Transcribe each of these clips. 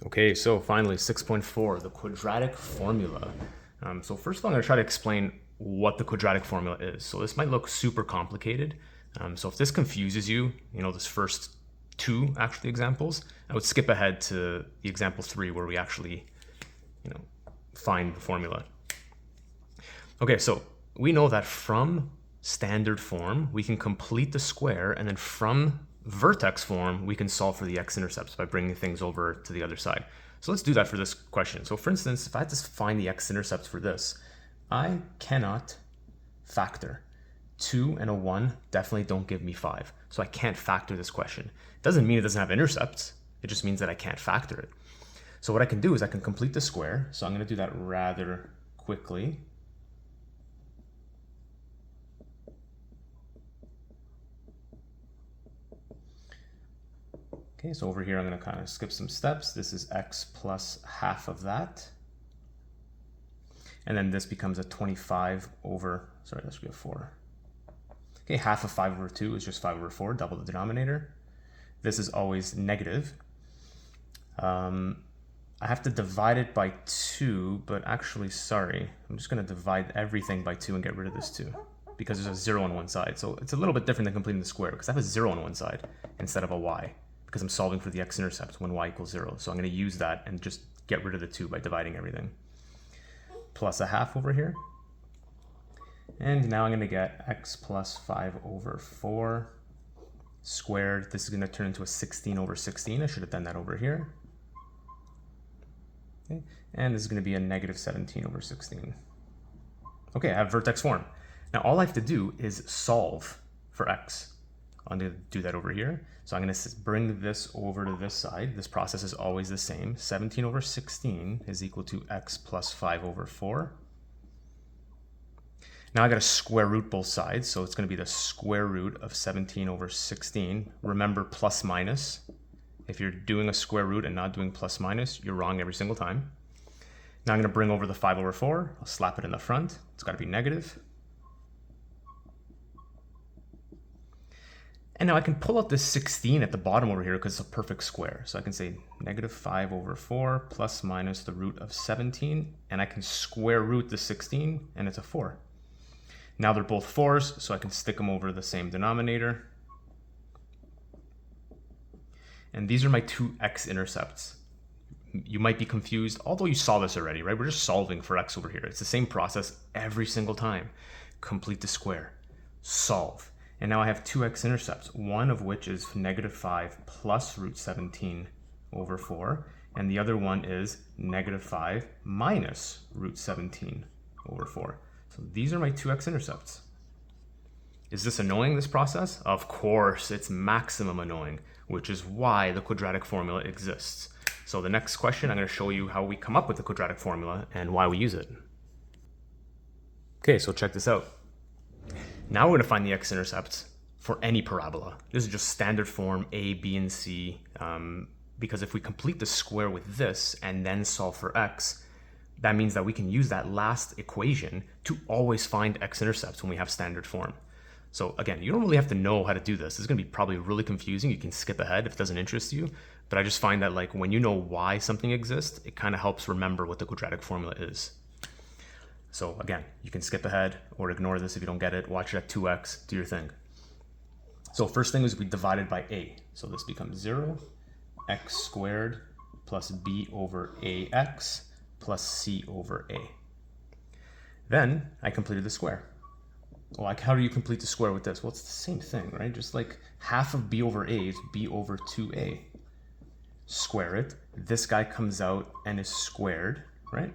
Okay, so finally 6.4, the quadratic formula. So first of all, I'm going to try to explain what the quadratic formula is. So this might look super complicated. So if this confuses you, this first two actually examples, I would skip ahead to the example 3 where we actually, find the formula. Okay, so we know that from standard form, we can complete the square, and then from vertex form, we can solve for the x-intercepts by bringing things over to the other side. So let's do that for this question. So for instance, if I had to find the x-intercepts for this, I cannot factor. 2 and a 1 definitely don't give me 5. So I can't factor this question. It doesn't mean it doesn't have intercepts. It just means that I can't factor it. So what I can do is I can complete the square. So I'm going to do that rather quickly. Okay, so over here I'm going to kind of skip some steps. This is x plus half of that. And then this becomes a 25 over, sorry, that should be a 4. Okay, half of 5 over 2 is just 5 over 4, double the denominator. This is always negative. I have to divide it by 2, but actually, sorry, I'm just going to divide everything by 2 and get rid of this 2, because there's a 0 on one side. So it's a little bit different than completing the square, because I have a 0 on one side instead of a y, because I'm solving for the x-intercept when y equals 0. So I'm going to use that and just get rid of the 2 by dividing everything. Plus a half over here. And now I'm going to get x plus 5 over 4 squared. This is going to turn into a 16 over 16. I should have done that over here. Okay. And this is going to be a negative 17 over 16. Okay, I have vertex form. Now all I have to do is solve for x. I'm going to do that over here. So I'm going to bring this over to this side. This process is always the same. 17 over 16 is equal to x plus 5 over 4. Now I got to square root both sides. So it's going to be the square root of 17 over 16. Remember plus minus. If you're doing a square root and not doing plus minus, you're wrong every single time. Now I'm going to bring over the 5 over 4. I'll slap it in the front. It's got to be negative. And now I can pull out this 16 at the bottom over here because it's a perfect square. So I can say negative 5 over 4 plus minus the root of 17. And I can square root the 16, and it's a 4. Now they're both 4s, so I can stick them over the same denominator. And these are my two x-intercepts. You might be confused, although you saw this already, right? We're just solving for x over here. It's the same process every single time. Complete the square, solve. And now I have two x-intercepts, one of which is negative 5 plus root 17 over 4, and the other one is negative 5 minus root 17 over 4. So these are my two x-intercepts. Is this annoying, this process? Of course, it's maximum annoying, which is why the quadratic formula exists. So the next question, I'm going to show you how we come up with the quadratic formula and why we use it. Okay, so check this out. Now we're going to find the x-intercepts for any parabola. This is just standard form a, b, and c, because if we complete the square with this and then solve for x, that means that we can use that last equation to always find x-intercepts when we have standard form. So again, you don't really have to know how to do this. This is going to be probably really confusing. You can skip ahead if it doesn't interest you. But I just find that like when you know why something exists, it kind of helps remember what the quadratic formula is. So again, you can skip ahead or ignore this if you don't get it. Watch it at 2x, do your thing. So first thing is we divided by a. So this becomes 0, x squared plus b over ax plus c over a. Then I completed the square. Like, how do you complete the square with this? Well, it's the same thing, right? Just like half of b over a is b over 2a. Square it. This guy comes out and is squared, right?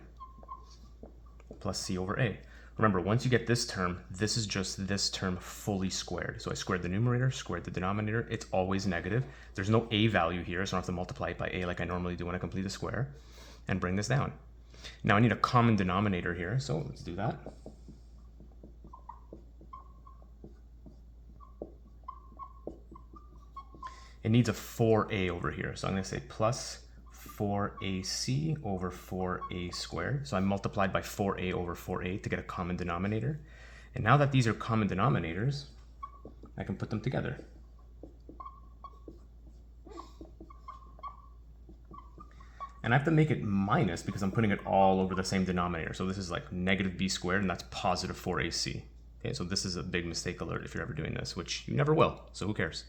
Plus c over a. Remember, once you get this term, this is just this term fully squared. So I squared the numerator, squared the denominator. It's always negative. There's no a value here, so I don't have to multiply it by a like I normally do when I complete a square, and bring this down. Now I need a common denominator here, so let's do that. It needs a 4a over here. So I'm going to say plus 4ac over 4a squared. So I multiplied by 4a over 4a to get a common denominator. And now that these are common denominators, I can put them together. And I have to make it minus because I'm putting it all over the same denominator. So this is like negative b squared, and that's positive 4ac. Okay, so this is a big mistake alert if you're ever doing this, which you never will, so who cares?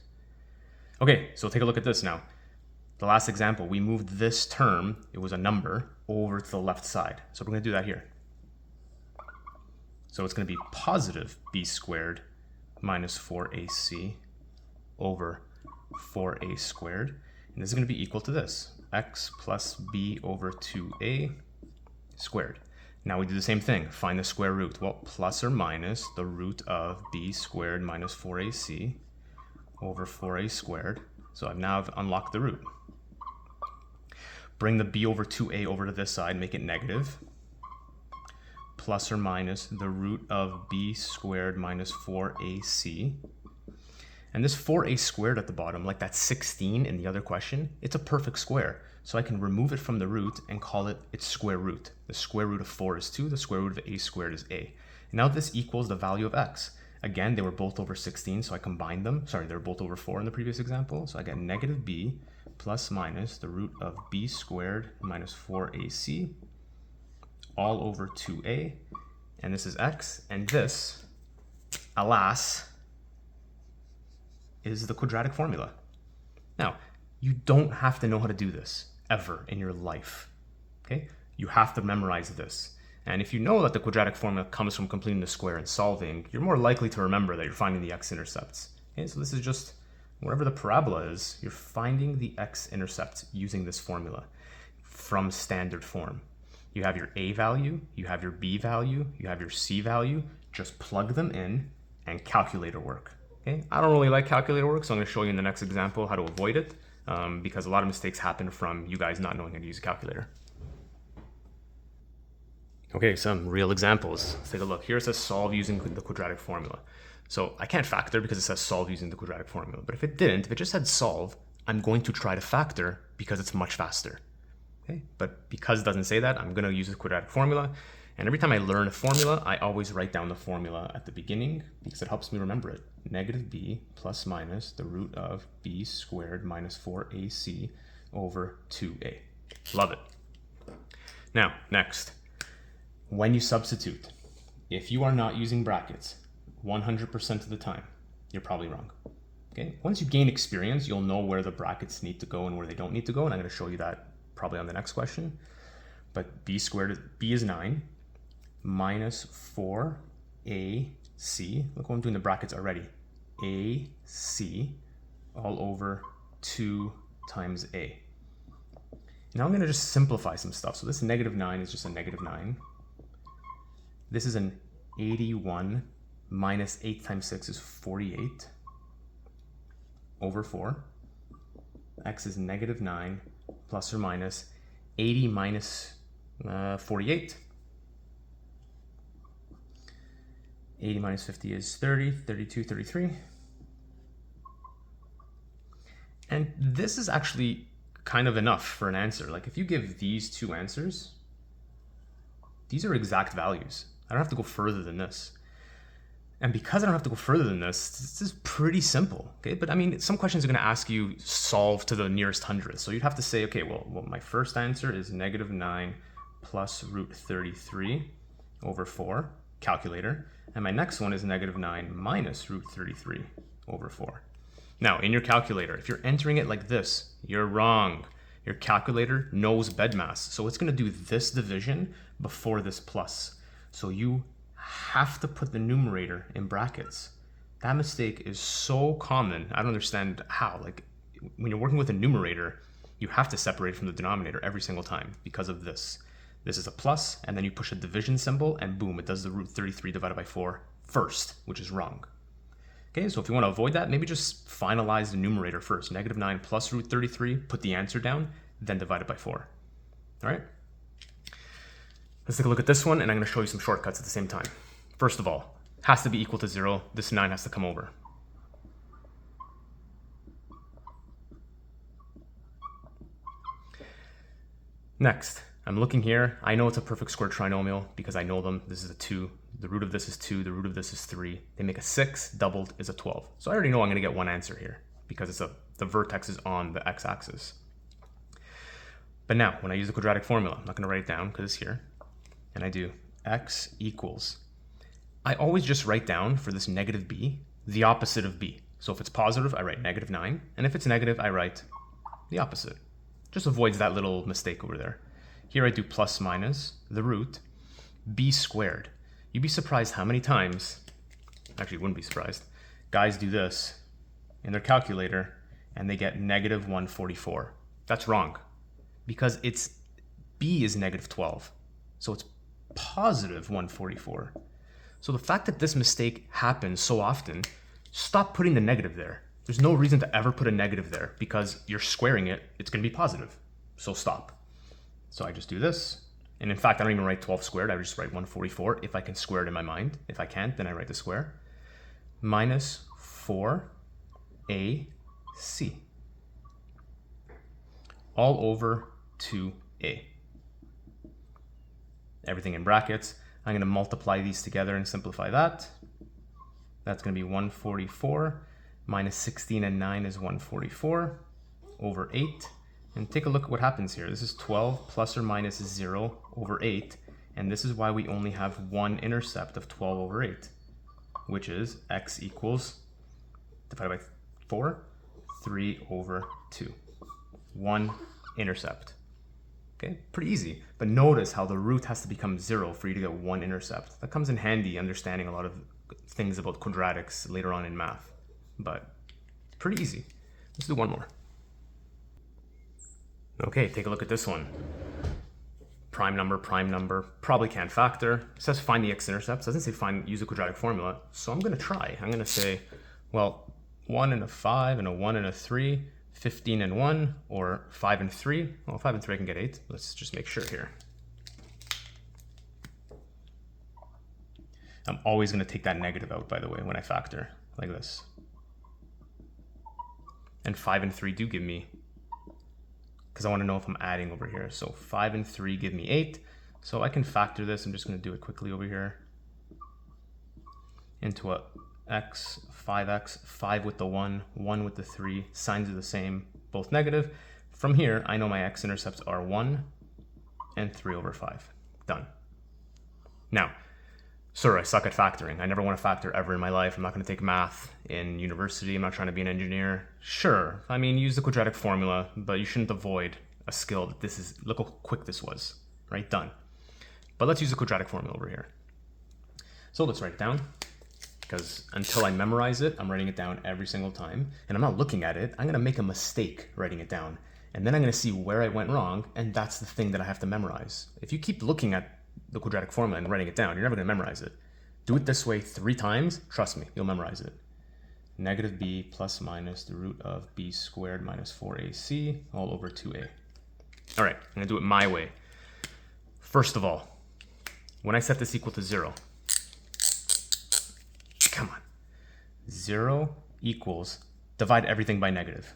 Okay, so take a look at this now. The last example, we moved this term, it was a number, over to the left side. So we're going to do that here. So it's going to be positive b squared minus 4ac over 4a squared. And this is going to be equal to this, x plus b over 2a squared. Now we do the same thing, find the square root. Well, plus or minus the root of b squared minus 4ac over 4a squared. So I've now unlocked the root. Bring the b over 2a over to this side, make it negative. Plus or minus the root of b squared minus 4ac. And this 4a squared at the bottom, like that 16 in the other question, it's a perfect square. So I can remove it from the root and call it its square root. The square root of 4 is 2, the square root of a squared is a. Now this equals the value of x. Again, they were both over 16, so I combined them. Sorry, they were both over 4 in the previous example. So I get negative b plus minus the root of b squared minus 4ac all over 2a. And this is x. And this, alas, is the quadratic formula. Now, you don't have to know how to do this ever in your life, okay? You have to memorize this. And if you know that the quadratic formula comes from completing the square and solving, you're more likely to remember that you're finding the x-intercepts. Okay, so this is just, wherever the parabola is, you're finding the x-intercept using this formula from standard form. You have your a value, you have your b value, you have your c value, just plug them in and calculator work. Okay? I don't really like calculator work, so I'm going to show you in the next example how to avoid it, because a lot of mistakes happen from you guys not knowing how to use a calculator. Okay, some real examples. Let's take a look. Here it says solve using the quadratic formula. So I can't factor because it says solve using the quadratic formula. But if it didn't, if it just said solve, I'm going to try to factor because it's much faster. Okay? But because it doesn't say that, I'm going to use the quadratic formula. And every time I learn a formula, I always write down the formula at the beginning because it helps me remember it. Negative b plus minus the root of b squared minus 4ac over 2a. Love it. Now, next. When you substitute, if you are not using brackets 100% of the time, you're probably wrong. Okay? Once you gain experience, you'll know where the brackets need to go and where they don't need to go, and I'm going to show you that probably on the next question. But b is 9 minus 4ac, look what I'm doing the brackets already, ac all over 2 times a. Now I'm going to just simplify some stuff. So this negative 9 is just a negative 9. This is an 81 minus 8 times 6 is 48 over 4. X is negative 9 plus or minus 80 minus 48. 80 minus 50 is 30, 32, 33. And this is actually kind of enough for an answer. Like if you give these two answers, these are exact values. I don't have to go further than this. And because I don't have to go further than this is pretty simple, okay? But I mean, some questions are gonna ask you solve to the nearest hundredth. So you'd have to say, okay, well, my first answer is negative 9 plus root 33 over 4, calculator. And my next one is negative 9 minus root 33 over 4. Now, in your calculator, if you're entering it like this, you're wrong. Your calculator knows BEDMAS, so it's gonna do this division before this plus. So you have to put the numerator in brackets. That mistake is so common. I don't understand how. Like when you're working with a numerator, you have to separate from the denominator every single time because of this. This is a plus, and then you push a division symbol, and boom, it does the root 33 divided by 4 first, which is wrong. Okay, so if you want to avoid that, maybe just finalize the numerator first. Negative 9 plus root 33, put the answer down, then divide it by 4. All right? Let's take a look at this one, and I'm going to show you some shortcuts at the same time. First of all, has to be equal to 0. This 9 has to come over. Next, I'm looking here. I know it's a perfect square trinomial because I know them. This is a 2. The root of this is 2. The root of this is 3. They make a 6. Doubled is a 12. So I already know I'm going to get one answer here because the vertex is on the x-axis. But now, when I use the quadratic formula, I'm not going to write it down because it's here, and I do x equals, I always just write down for this negative b, the opposite of b. So if it's positive, I write -9, and if it's negative, I write the opposite. Just avoids that little mistake over there. Here I do plus minus the root b squared. You'd be surprised how many times, actually you wouldn't be surprised, guys do this in their calculator and they get -144. That's wrong, because it's b is -12, so it's positive 144. So the fact that this mistake happens so often, stop putting the negative there. There's no reason to ever put a negative there because you're squaring it, it's going to be positive. So stop. So I just do this. And in fact, I don't even write 12 squared. I just write 144 if I can square it in my mind. If I can't, then I write the square. Minus 4ac. All over 2a. Everything in brackets. I'm going to multiply these together and simplify that. That's going to be 144 minus 16 and 9 is 144 over 8. And take a look at what happens here. This is 12 plus or minus 0 over 8. And this is why we only have one intercept of 12 over 8, which is x equals, divided by 4, 3 over 2. One intercept. Okay, pretty easy. But notice how the root has to become 0 for you to get one intercept. That comes in handy understanding a lot of things about quadratics later on in math. But pretty easy. Let's do one more. Okay, take a look at this one. Prime number, probably can't factor. It says find the x-intercepts. Doesn't say use a quadratic formula. So I'm going to try. I'm going to say, well, 1 and a 5 and a 1 and a 3, 15 and 1, or 5 and 3. Well, 5 and 3 I can get 8. Let's just make sure here. I'm always going to take that negative out, by the way, when I factor, like this. And 5 and 3 do give me, because I want to know if I'm adding over here. So 5 and 3 give me 8. So I can factor this. I'm just going to do it quickly over here. Into a x, 5x, 5 with the 1, 1 with the 3. Signs are the same, both negative. From here, I know my x-intercepts are 1 and 3 over 5. Done. Now, sir, I suck at factoring. I never want to factor ever in my life. I'm not going to take math in university. I'm not trying to be an engineer. Sure, I mean, use the quadratic formula, but you shouldn't avoid a skill that this is, look how quick this was, right? Done. But let's use the quadratic formula over here. So let's write it down, because until I memorize it, I'm writing it down every single time, and I'm not looking at it. I'm going to make a mistake writing it down, and then I'm going to see where I went wrong, and that's the thing that I have to memorize. If you keep looking at the quadratic formula and writing it down, you're never going to memorize it. Do it this way 3 times, trust me, you'll memorize it. Negative b plus minus the root of b squared minus 4ac all over 2a. All right, I'm going to do it my way. First of all, when I set this equal to 0, come on, 0 equals, divide everything by negative.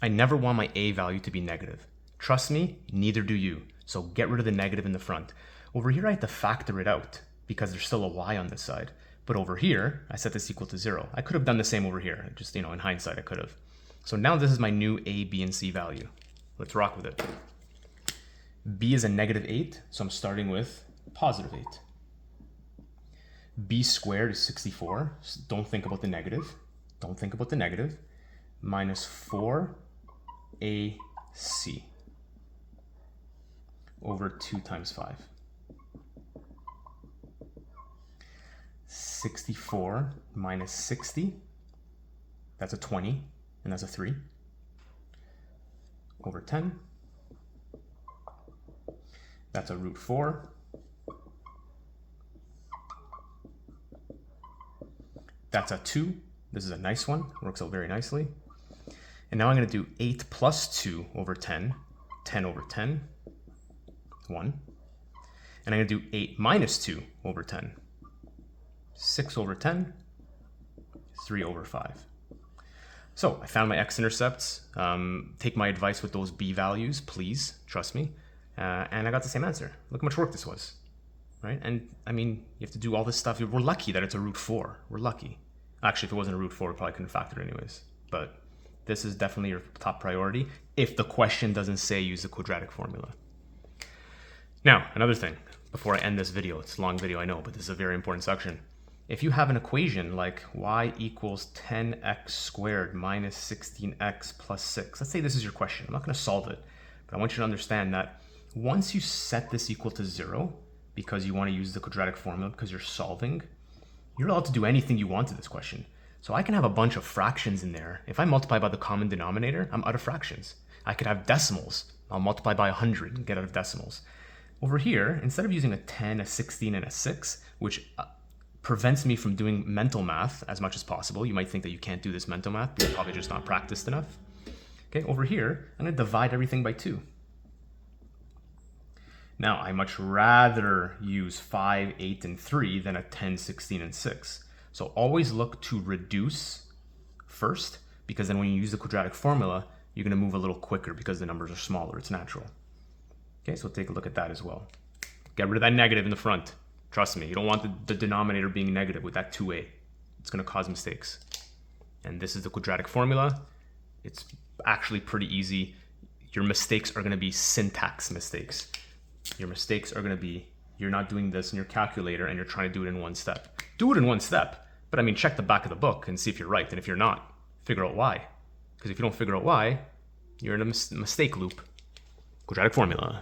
I never want my a value to be negative. Trust me, neither do you. So get rid of the negative in the front. Over here, I have to factor it out because there's still a y on this side. But over here, I set this equal to 0. I could have done the same over here. Just, in hindsight, I could have. So now this is my new a, b, and c value. Let's rock with it. B is a -8, so I'm starting with positive 8. B squared is 64. So don't think about the negative. Don't think about the negative. Minus 4ac over 2 times 5. 64 minus 60, that's a 20, and that's a 3, over 10. That's a root 4. That's a 2. This is a nice one, works out very nicely. And now I'm going to do 8 plus 2 over 10, 10 over 10, 1. And I'm going to do 8 minus 2 over 10, 6 over 10, 3 over 5. So I found my x-intercepts. Take my advice with those b values, please, trust me. And I got the same answer. Look how much work this was, right? And I mean, you have to do all this stuff. We're lucky that it's a root 4. We're lucky. Actually, if it wasn't a root 4, we probably couldn't factor it anyways. But This is definitely your top priority if the question doesn't say use the quadratic formula. Now, another thing, before I end this video, it's a long video, I know, but this is a very important section. If you have an equation like y equals 10x squared minus 16x plus 6, let's say this is your question. I'm not going to solve it, but I want you to understand that once you set this equal to 0, because you want to use the quadratic formula because you're solving, you're allowed to do anything you want to this question. So I can have a bunch of fractions in there. If I multiply by the common denominator, I'm out of fractions. I could have decimals. I'll multiply by 100 and get out of decimals. Over here, instead of using a 10, a 16, and a 6, which prevents me from doing mental math as much as possible. You might think that you can't do this mental math, but you're probably just not practiced enough. Okay, over here, I'm going to divide everything by 2. Now, I much rather use 5, 8, and 3 than a 10, 16, and 6. So always look to reduce first, because then when you use the quadratic formula, you're going to move a little quicker because the numbers are smaller. It's natural. Okay, so take a look at that as well. Get rid of that negative in the front. Trust me, you don't want the denominator being negative with that 2a. It's going to cause mistakes. And this is the quadratic formula. It's actually pretty easy. Your mistakes are going to be syntax mistakes. Your mistakes are going to be you're not doing this in your calculator and you're trying to do it in one step. Do it in one step. But I mean, check the back of the book and see if you're right. And if you're not, figure out why. Because if you don't figure out why, you're in a mistake loop. Quadratic formula.